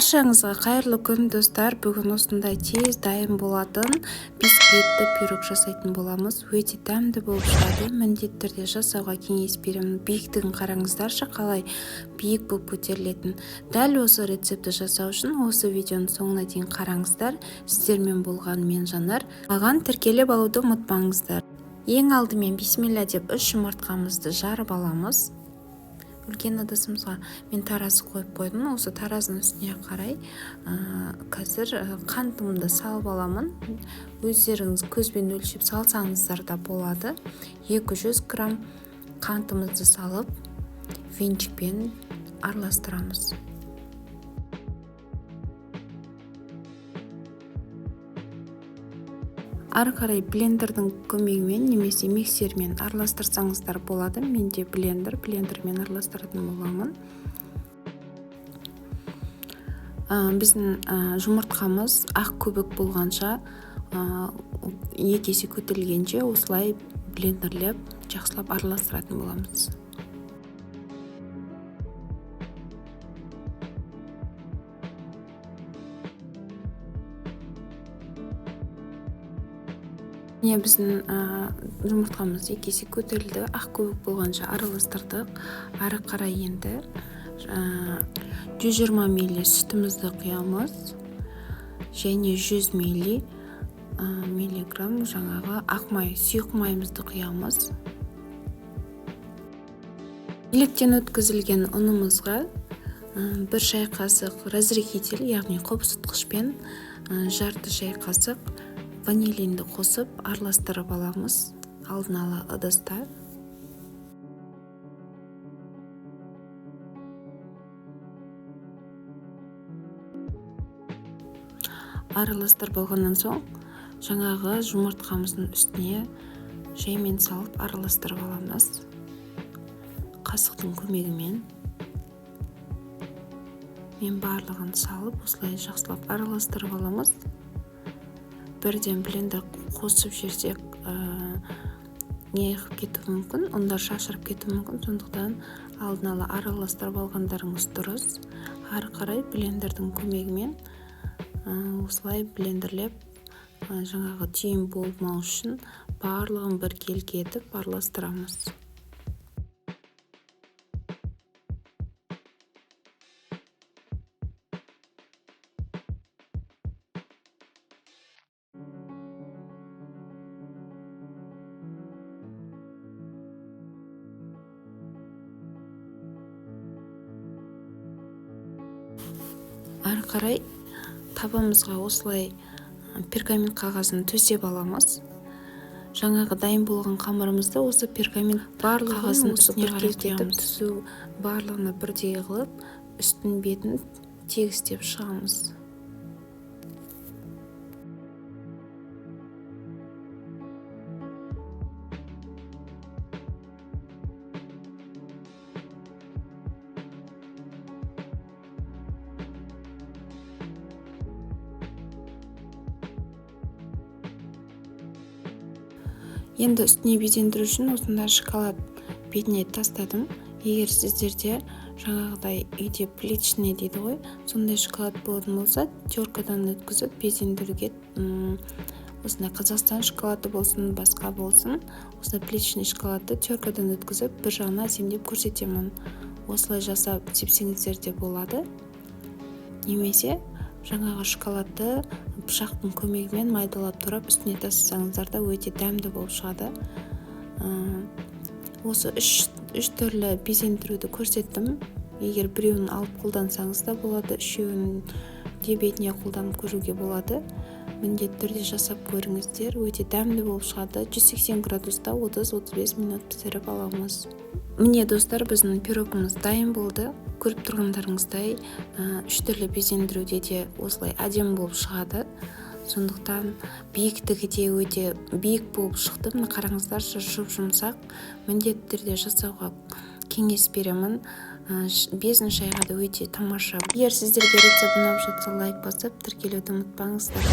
Баршаңызға қайырлы күн достар. Бүгін осындай тез дайын болатын бисквитті пирог жасайтын боламыз. Өте дәмді болып шығады. Міндетті түрде жасауға кеңес беремін. Биіктігін қараңыздаршы, қалай биік болып көтерілетін. Дәл осы рецепті жасау үшін осы видеоның соңына дейін қараңыздар. Сіздермен болған мен Жанар. Маған тіркеліп алуды ұмытпаңыздар. Ең алдымен бисмилля деп 3 жұмыртқамызды жарып аламыз. Үлкен ыдысымызға мен таразы қойып қойдым. Осы таразының үстіне қарай қазір қантымды салып аламын. Өздеріңіз көзбен өлшеп салсаңыздар да болады. 200 грамм қантымызды салып венчикпен араластырамыз. Ары қарай блендердің көмегімен немесе миксермен араластырсаңыздар болады. Менде блендермен араластыратын боламын. Біздің жұмыртқамыз ақ көбік болғанша, 2 есе көтерілгенше осылай блендерлеп жақсылап араластыратын боламыз. Біздің жұмыртқамыз 2 есе көтерілді, ақ көбік болғанша араластырдық. Ары қарай енді 120 мл сүтімізді құямыз және 100 миллиграмм жаңағы ақ май, сұйық майымызды құямыз. Електен өткізілген ұнымызға 1 шай қасық разрыхитель, яғни қобызытқышпен жарты шай қасық ванилинді қосып араластырып аламыз алдын ала ыдыста. Араластырып болғаннан соң жаңағы жұмыртқамыздың үстіне жаймен салып араластырып аламыз. Қасықтың көмегімен мен барлығын салып осылай жақсылап араластырып аламыз. Бірден блендер қосып жерсек неғып кетуі мүмкін, ондар шашырып кетуі мүмкін. Сондықтан алдын ала араластырып алғандарыңыз дұрыс. Ары қарай блендердің көмегімен осылай блендерлеп жаңағы түйін болмау үшін барлығын бір келге етіп араластырамыз. Ары қарай табамызға осылай пергамент қағазын төсеп аламыз. Жаңағы дайын болған қамырымызды осы пергамент қағазын үстіне қарай кетіп түсу барлығына бірдей қылып, үстін бетін тегістеп шығамыз. Енді үстіне безендіру үшін осында шоколад бетіне тастадым. Егер сіздерде жаңағыдай үйде плиточный дейді ғой, сондай шоколад болатын болса, теркадан өткізіп безендіруге, осындай Қазақстан шоколады болсын, басқа болсын, осындай плиточный шоколадты теркадан өткізіп, бір жағына әсемдеп көрсетемін. Осылай жасап сепсеңіздер де болады. Немесе жаңағы шоколадты пышақтың көмегімен майдалап тұрып үстіне тастасаңыздар да өте дәмді болып шығады. Осы 3 түрлі безендіруді көрсеттім. Егер біреуін алып қолдансаңыз да болады, үшеуін де бетіне қолданып көруге болады. Міндетті түрде жасап көріңіздер, өте дәмді болып шығады. 180 градуста 30-35 минут пісіріп аламыз. Міне достар, біздің пирогымыз дайын болды. Көріп тұрғандарыңыздай 3 түрлі безендіруде де осылай әдемі болып шығады. Сондықтан биіктігі де өте биік болып шықты. Мына қараңыздар, жұмсақ. Міндетті түрде жасауға кеңес беремін. 5 шайға да өте тамаша. Егер сіздерге рецепт ұнап жатса, лайк басып, тіркелуді ұмытпаңыздар.